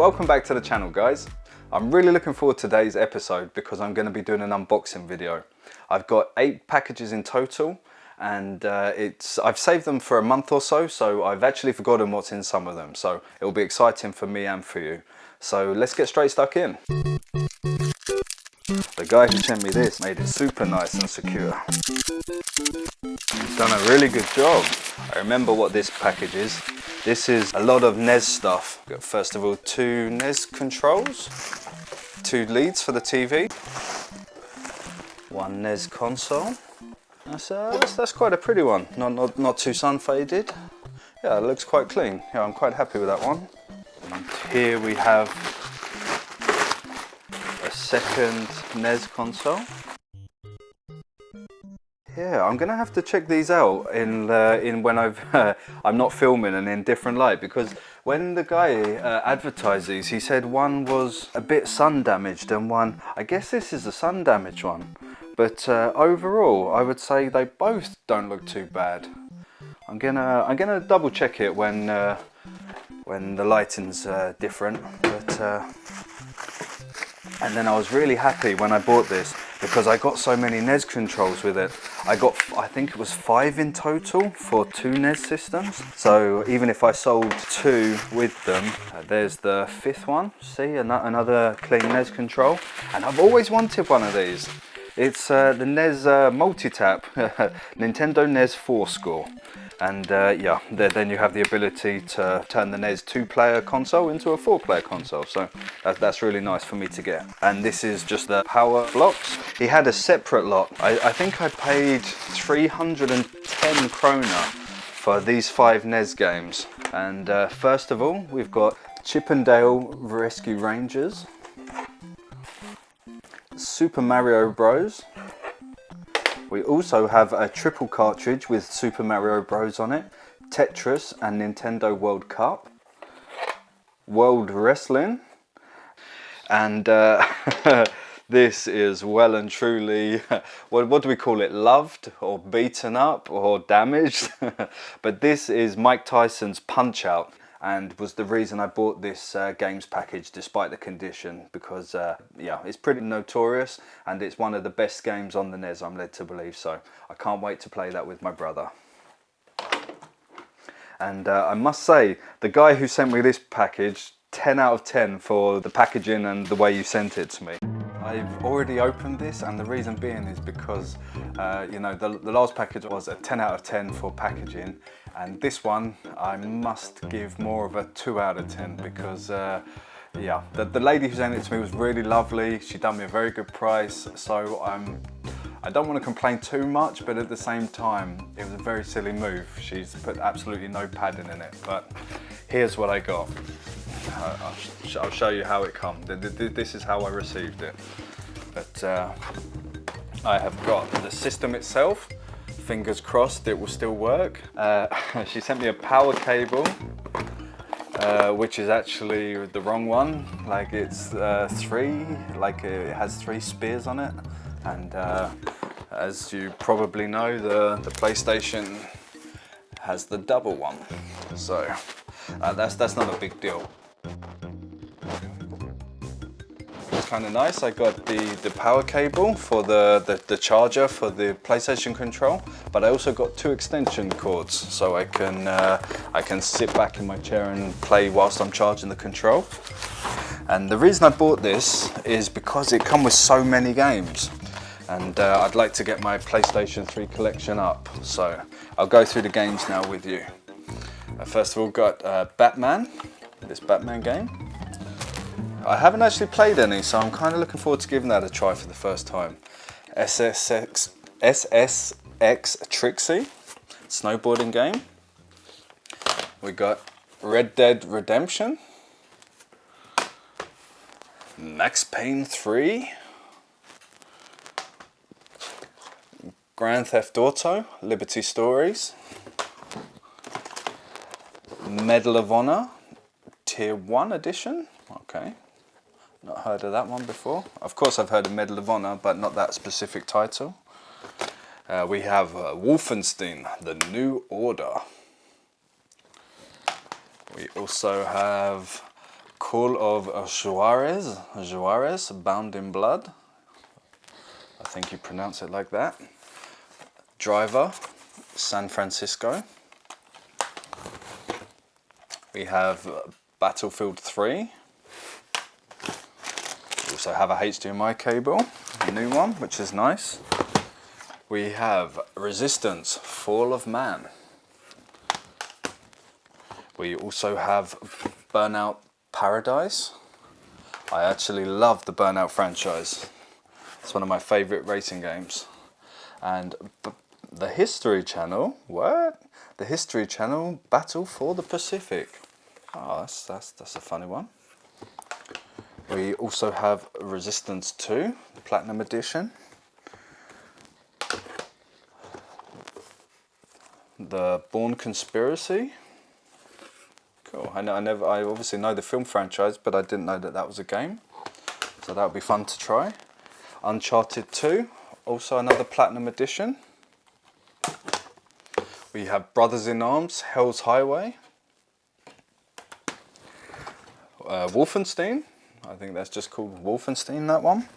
welcome back to the channel, guys. I'm really looking forward to today's episode because I'm going to be doing an unboxing video. I've got 8 packages in total, and I've saved them for a month or so, so I've actually forgotten what's in some of them, so it'll be exciting for me and for you. So let's get straight stuck in. The guy who sent me this made it super nice and secure. He's done a really good job. I remember what this package is. This is a lot of NES stuff. First of all, 2 NES controls, 2 leads for the TV, 1 NES console. That's quite a pretty one. Not too sun faded. Yeah, it looks quite clean. Yeah, I'm quite happy with that one. And here we have a second NES console. Yeah, I'm gonna have to check these out in when I'm not filming and in different light, because when the guy advertised these, he said one was a bit sun damaged and one, I guess this is a sun damaged one, but overall I would say they both don't look too bad. I'm gonna double check it when the lighting's different, but and then I was really happy when I bought this because I got so many NES controls with it. I think it was 5 in total for 2 NES systems. So even if I sold 2 with them, there's the 5th one. See, another clean NES control. And I've always wanted one of these. It's the NES multi-tap, Nintendo NES 4-score. And yeah, then you have the ability to turn the NES 2-player console into a 4-player console. So that's really nice for me to get. And this is just the power blocks. He had a separate lot. I think I paid 310 krona for these 5 NES games. And first of all, we've got Chip 'n Dale Rescue Rangers, Super Mario Bros. We also have a triple cartridge with Super Mario Bros on it, Tetris and Nintendo World Cup, World Wrestling, and this is well and truly, what do we call it, loved or beaten up or damaged? But this is Mike Tyson's Punch-Out! And was the reason I bought this games package despite the condition, because yeah, it's pretty notorious and it's one of the best games on the NES, I'm led to believe, so I can't wait to play that with my brother. And I must say, the guy who sent me this package, 10 out of 10 for the packaging and the way you sent it to me. I've already opened this, and the reason being is because you know, the last package was a 10 out of 10 for packaging, and this one I must give more of a 2 out of 10 because yeah, the lady who sent it to me was really lovely. She done me a very good price, so I don't want to complain too much, but at the same time it was a very silly move. She's put absolutely no padding in it, but here's what I got. I'll show you how it comes. This is how I received it. But I have got the system itself. Fingers crossed it will still work. She sent me a power cable, which is actually the wrong one. Like it's 3, like it has 3 spears on it. And as you probably know, the PlayStation has the double one. So that's not a big deal. It's kind of nice. I got the power cable for the charger for the PlayStation control, but I also got 2 extension cords, so I can sit back in my chair and play whilst I'm charging the control. And the reason I bought this is because it comes with so many games, and I'd like to get my PlayStation 3 collection up. So I'll go through the games now with you. First of all, got Batman. This Batman game. I haven't actually played any, so I'm kind of looking forward to giving that a try for the first time. SSX Trixie, snowboarding game. We got Red Dead Redemption, Max Payne 3, Grand Theft Auto, Liberty Stories, Medal of Honor, Tier 1 edition. Okay, not heard of that one before. Of course I've heard of Medal of Honor, but not that specific title. We have Wolfenstein, The New Order. We also have Call of Juarez, Bound in Blood. I think you pronounce it like that. Driver, San Francisco. We have Battlefield 3. We also have a HDMI cable, a new one, which is nice. We have Resistance, Fall of Man. We also have Burnout Paradise. I actually love the Burnout franchise. It's one of my favourite racing games. And the History Channel, what? The History Channel, Battle for the Pacific. Oh, that's a funny one. We also have Resistance 2, Platinum Edition. The Bourne Conspiracy. Cool. I obviously know the film franchise, but I didn't know that that was a game. So that would be fun to try. Uncharted 2, also another Platinum Edition. We have Brothers in Arms, Hell's Highway. Wolfenstein, I think that's just called Wolfenstein, that one.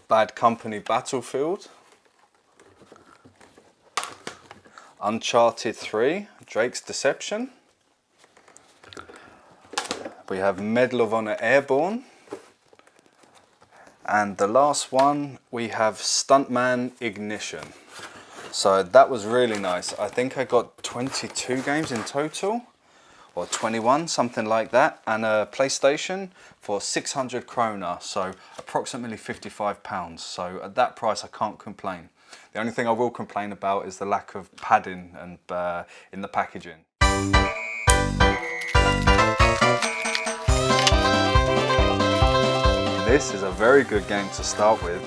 Bad Company Battlefield. Uncharted 3, Drake's Deception. We have Medal of Honor Airborne. And the last one, we have Stuntman Ignition. So that was really nice. I think I got 22 games in total, or 21, something like that, and a PlayStation for 600 krona, so approximately £55. So at that price, I can't complain. The only thing I will complain about is the lack of padding and in the packaging. This is a very good game to start with,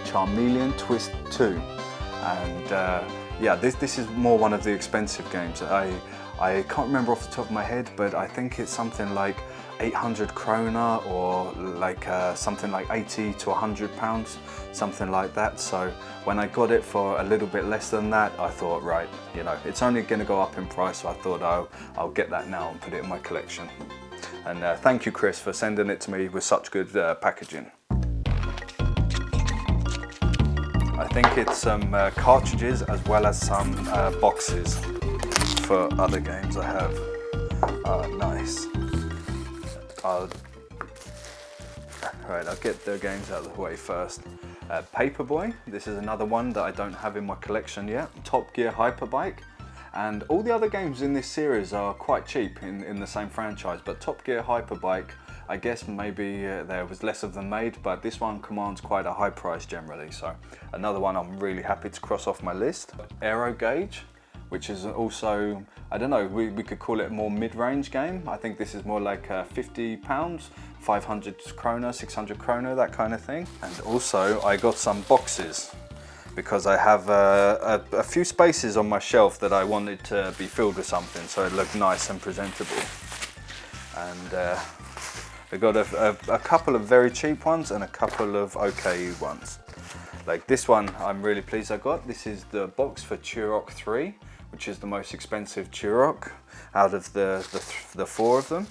Charmeleon Twist 2, and yeah, this is more one of the expensive games. I can't remember off the top of my head, but I think it's something like 800 krona, or like something like 80 to 100 pounds, something like that. So when I got it for a little bit less than that, I thought, right, you know, it's only going to go up in price, so I thought I'll get that now and put it in my collection. And thank you, Chris, for sending it to me with such good packaging. I think it's some cartridges as well as some boxes for other games I have. Oh, nice. Right, I'll get the games out of the way first. Paperboy, this is another one that I don't have in my collection yet. Top Gear Hyperbike. And all the other games in this series are quite cheap in the same franchise, but Top Gear Hyperbike, I guess maybe there was less of them made, but this one commands quite a high price generally, so another one I'm really happy to cross off my list. Aero Gauge, which is also, I don't know, we could call it a more mid-range game. I think this is more like £50, 500 krona, 600 krona, that kind of thing. And also I got some boxes, because I have a few spaces on my shelf that I wanted to be filled with something, so it looked nice and presentable. And I got a couple of very cheap ones and a couple of okay ones. Like this one, I'm really pleased I got. This is the box for Turok 3, which is the most expensive Turok out of the four of them.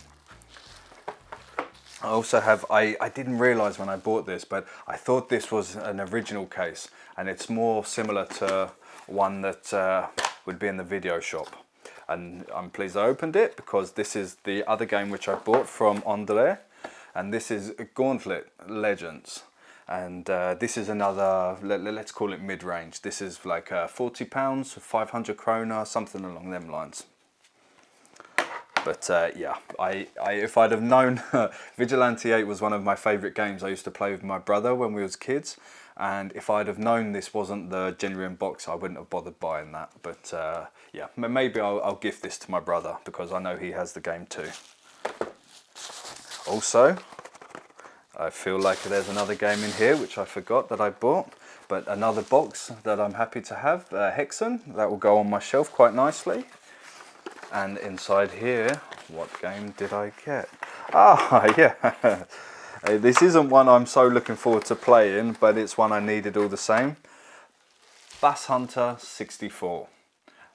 I also have, I didn't realise when I bought this, but I thought this was an original case, and it's more similar to one that would be in the video shop. And I'm pleased I opened it, because this is the other game which I bought from Andre, and this is Gauntlet Legends. And this is another, let's call it mid-range. This is like £40, 500 krona, something along them lines. But yeah, if I'd have known, Vigilante 8 was one of my favourite games I used to play with my brother when we was kids. And if I'd have known this wasn't the genuine box, I wouldn't have bothered buying that. But yeah, maybe I'll gift this to my brother, because I know he has the game too. Also, I feel like there's another game in here which I forgot that I bought. But another box that I'm happy to have, Hexen, that will go on my shelf quite nicely. And inside here, what game did I get? Ah, yeah. This isn't one I'm so looking forward to playing, but it's one I needed all the same. Bass Hunter 64.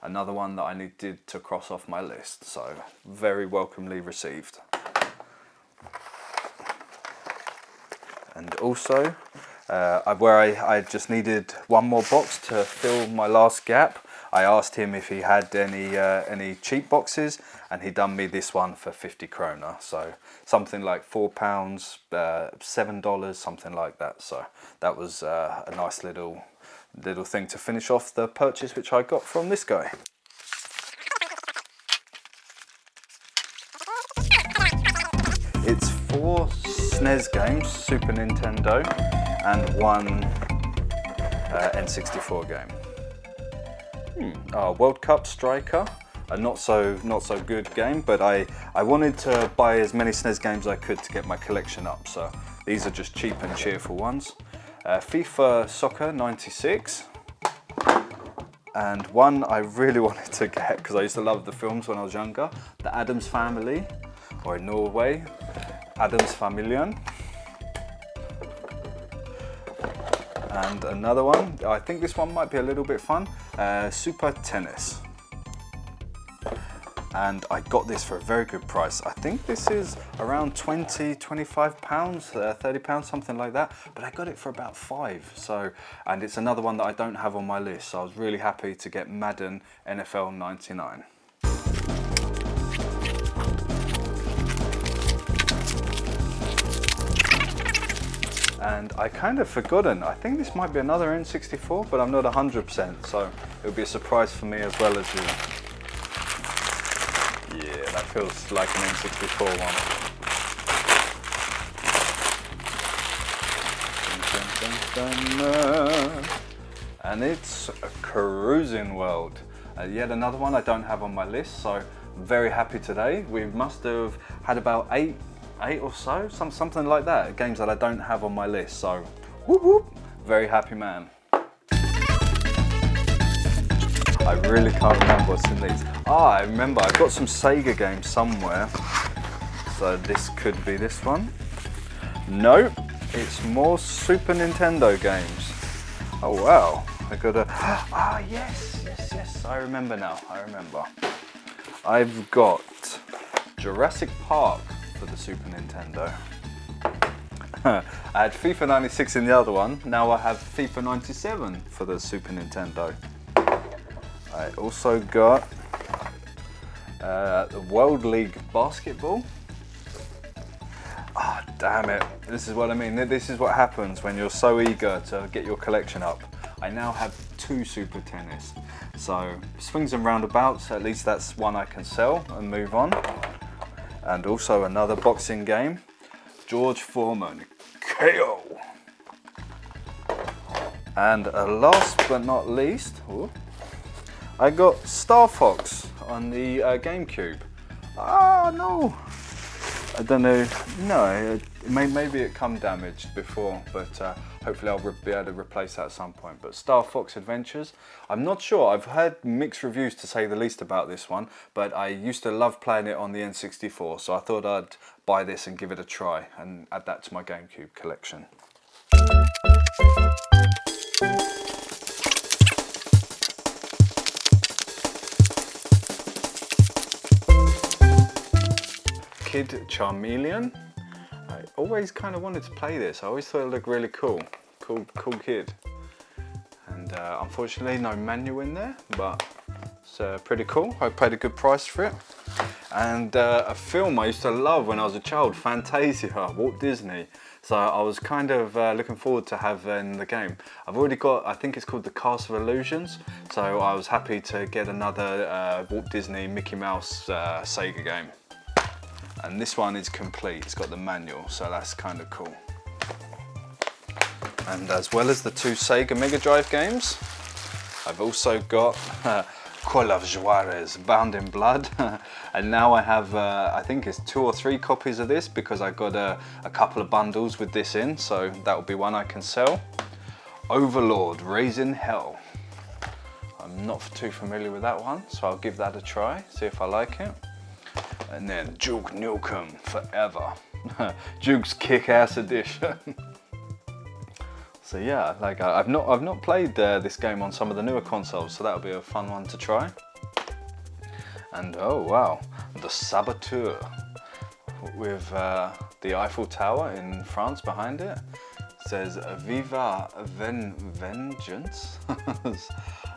another one that I needed to cross off my list, so very welcomely received. And also, where I just needed one more box to fill my last gap, I asked him if he had any cheap boxes, and he done me this one for 50 krona, so something like £4, $7, something like that. So that was a nice little thing to finish off the purchase which I got from this guy. It's 4 SNES games, Super Nintendo, and 1 N64 game. World Cup Striker, a not so good game, but I wanted to buy as many SNES games as I could to get my collection up, so these are just cheap and cheerful ones. FIFA Soccer 96, and one I really wanted to get because I used to love the films when I was younger, The Addams Family, or in Norway, Addams Familjen. And another one, I think this one might be a little bit fun, Super Tennis. And I got this for a very good price. I think this is around £20, £25, £30, something like that, but I got it for about £5. So, and it's another one that I don't have on my list, so I was really happy to get Madden NFL 99. And I kind of forgotten, I think this might be another N64, but I'm not 100%, so it'll be a surprise for me as well as you. Yeah, that feels like an N64 one. And it's a Cruising World. Yet another one I don't have on my list, so I'm very happy today. We must have had about eight or so, something like that, games that I don't have on my list, so whoop whoop, very happy man. I really can't remember what's in these. I remember, I've got some Sega games somewhere, so this could be this one. Nope, it's more Super Nintendo games. Oh wow, I got a, yes, I remember now, I've got Jurassic Park for the Super Nintendo. I had FIFA 96 in the other one, now I have FIFA 97 for the Super Nintendo. I also got the World League Basketball. Ah, oh, damn it, this is what I mean, this is what happens when you're so eager to get your collection up. I now have 2 Super Tennis, so swings and roundabouts, at least that's one I can sell and move on. And also another boxing game, George Foreman, KO. And last but not least, I got Star Fox on the GameCube. Ah, no. I don't know, no, maybe it come damaged before, but hopefully I'll be able to replace that at some point. But Star Fox Adventures, I'm not sure, I've heard mixed reviews to say the least about this one, but I used to love playing it on the N64, so I thought I'd buy this and give it a try and add that to my GameCube collection. Kid Charmeleon. I always kind of wanted to play this. I always thought it looked really cool kid. And unfortunately no manual in there, but it's pretty cool. I paid a good price for it. And a film I used to love when I was a child, Fantasia, Walt Disney. So I was kind of looking forward to having the game. I've already got, I think it's called the Castle of Illusions. So I was happy to get another Walt Disney Mickey Mouse Sega game. And this one is complete, it's got the manual, so that's kind of cool. And as well as the 2 Sega Mega Drive games, I've also got Call of Juarez, Bound in Blood. And now I have, I think it's 2 or 3 copies of this because I got a couple of bundles with this in, so that will be one I can sell. Overlord, Raising Hell. I'm not too familiar with that one, so I'll give that a try, see if I like it. And then Duke Nukem Forever, Duke's Kick-Ass Edition. So yeah, like I've not played this game on some of the newer consoles, so that'll be a fun one to try. And oh wow, the Saboteur with the Eiffel Tower in France behind it. It says Viva Vengeance.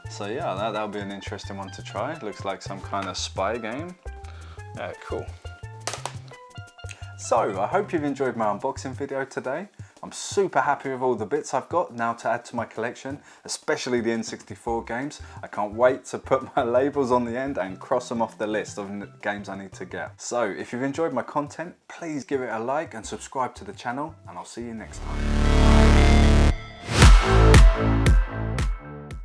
So yeah, that'll be an interesting one to try. It looks like some kind of spy game. Yeah, cool. So I hope you've enjoyed my unboxing video today. I'm super happy with all the bits I've got now to add to my collection, especially the N64 games. I can't wait to put my labels on the end and cross them off the list of games I need to get. So if you've enjoyed my content, please give it a like and subscribe to the channel, and I'll see you next time.